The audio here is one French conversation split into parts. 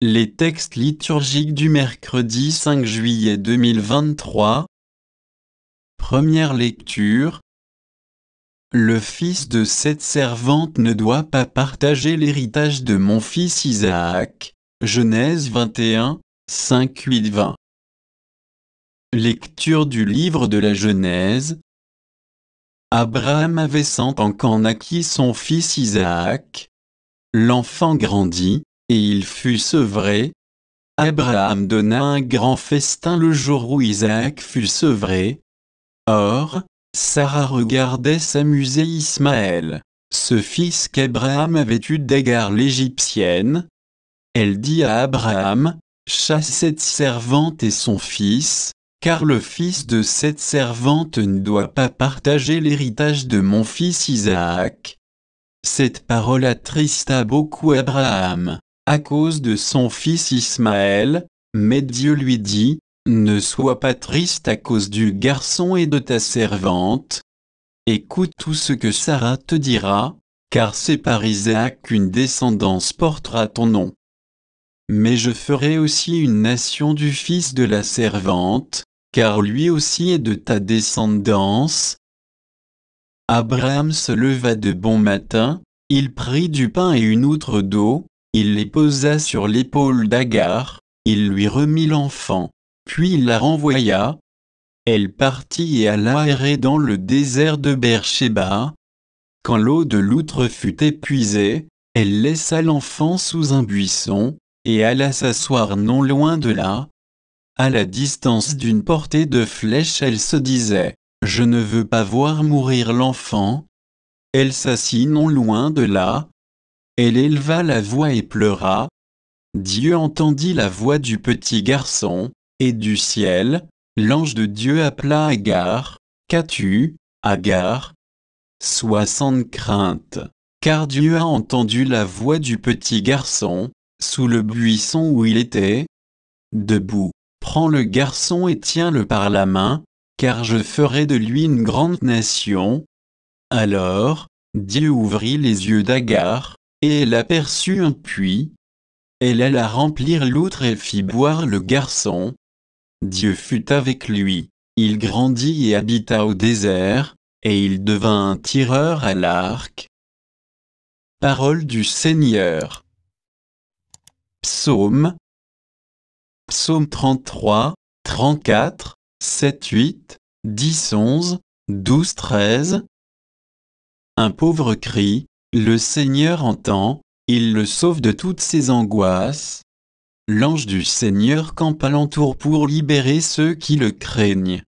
Les textes liturgiques du mercredi 5 juillet 2023. Première lecture. Le fils de cette servante ne doit pas partager l'héritage de mon fils Isaac. Genèse 21, 5-8-20. Lecture du livre de la Genèse. Abraham avait 100 ans quand naquit son fils Isaac. L'enfant grandit, et il fut sevré. Abraham donna un grand festin le jour où Isaac fut sevré. Or, Sarah regardait s'amuser Ismaël, ce fils qu'Abraham avait eu d'Agar l'Égyptienne. Elle dit à Abraham, « Chasse cette servante et son fils, car le fils de cette servante ne doit pas partager l'héritage de mon fils Isaac. » Cette parole attrista beaucoup Abraham, à cause de son fils Ismaël, mais Dieu lui dit, « Ne sois pas triste à cause du garçon et de ta servante. Écoute tout ce que Sarah te dira, car c'est par Isaac qu'une descendance portera ton nom. Mais je ferai aussi une nation du fils de la servante, car lui aussi est de ta descendance. » Abraham se leva de bon matin, il prit du pain et une outre d'eau, il les posa sur l'épaule d'Agar, il lui remit l'enfant, puis il la renvoya. Elle partit et alla errer dans le désert de Beersheba. Quand l'eau de l'outre fut épuisée, elle laissa l'enfant sous un buisson, et alla s'asseoir non loin de là. À la distance d'une portée de flèche, elle se disait, « Je ne veux pas voir mourir l'enfant. » Elle s'assit non loin de là. Elle éleva la voix et pleura. Dieu entendit la voix du petit garçon, et du ciel, l'ange de Dieu appela Agar. « Qu'as-tu, Agar ? Sois sans crainte, car Dieu a entendu la voix du petit garçon, sous le buisson où il était. Debout, prends le garçon et tiens-le par la main, car je ferai de lui une grande nation. » Alors, Dieu ouvrit les yeux d'Agar, et elle aperçut un puits. Elle alla remplir l'outre et fit boire le garçon. Dieu fut avec lui, il grandit et habita au désert, et il devint un tireur à l'arc. Parole du Seigneur. Psaume. Psaume 33, 34, 7, 8, 10, 11, 12, 13. Un pauvre crie, le Seigneur entend, il le sauve de toutes ses angoisses. L'ange du Seigneur campe alentour pour libérer ceux qui le craignent.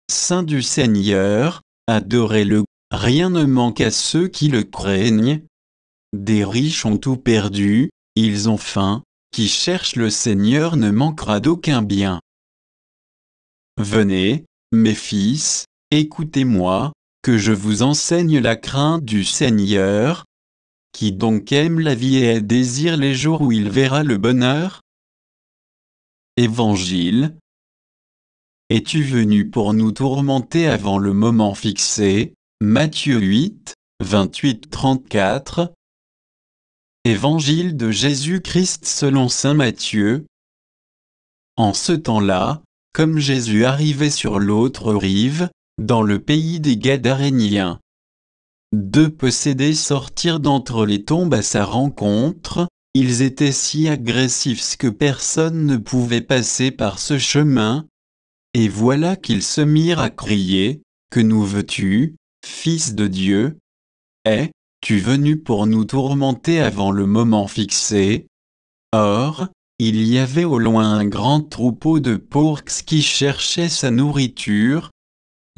Saint du Seigneur, adorez-le, rien ne manque à ceux qui le craignent. Des riches ont tout perdu, ils ont faim, qui cherche le Seigneur ne manquera d'aucun bien. Venez, mes fils, écoutez-moi, que je vous enseigne la crainte du Seigneur. Qui donc aime la vie et désire les jours où il verra le bonheur? Évangile. Es-tu venu pour nous tourmenter avant le moment fixé? Matthieu 8, 28-34. Évangile de Jésus-Christ selon saint Matthieu. En ce temps-là, comme Jésus arrivait sur l'autre rive, dans le pays des Gadaréniens, 2 possédés sortirent d'entre les tombes à sa rencontre. Ils étaient si agressifs que personne ne pouvait passer par ce chemin. Et voilà qu'ils se mirent à crier, « Que nous veux-tu, Fils de Dieu? Es-tu venu pour nous tourmenter avant le moment fixé? » Or, il y avait au loin un grand troupeau de pourcs qui cherchaient sa nourriture.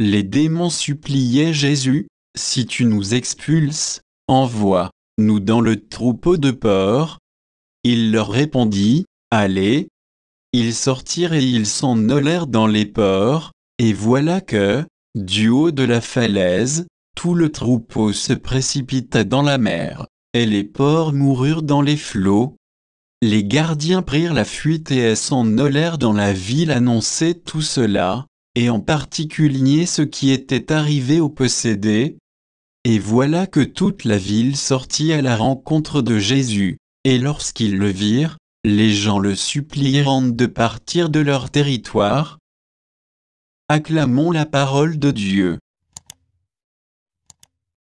Les démons suppliaient Jésus, « Si tu nous expulses, envoie-nous dans le troupeau de porcs. » Il leur répondit, « Allez. » Ils sortirent et ils s'en allèrent dans les porcs, et voilà que, du haut de la falaise, tout le troupeau se précipita dans la mer, et les porcs moururent dans les flots. Les gardiens prirent la fuite et s'en allèrent dans la ville annoncer tout cela, et en particulier ce qui était arrivé aux possédés. Et voilà que toute la ville sortit à la rencontre de Jésus. Et lorsqu'ils le virent, les gens le supplièrent de partir de leur territoire. Acclamons la parole de Dieu.